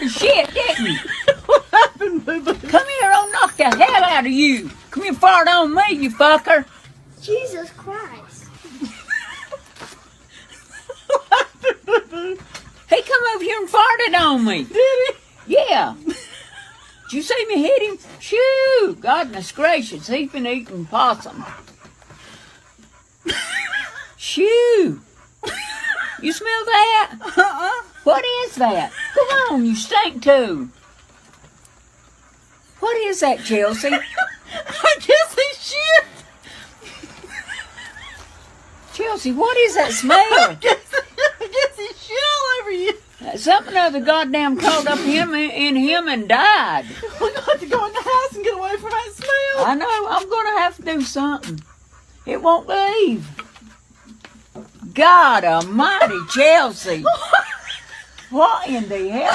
the shit, didn't you? What happened, Boo-Boo? Come here, I'll knock the hell out of you. Come here, fart on me, you fucker. Jesus Christ. What happened, Boo-Boo? He come over here and farted on me. Did he? Yeah. Did you see me hit him? Shoo! Goodness gracious, he's been eating possum. Shoo! You smell that? What is that? Come on, you stink too. What is that, Chelsea? I guess he shit. Chelsea, what is that smell? I guess he shit all over you. Something other goddamn crawled up in him and died. We're going to have to go in the house and get away from that smell. I know, I'm going to have to do something. It won't leave. God almighty, Chelsea. What in the hell?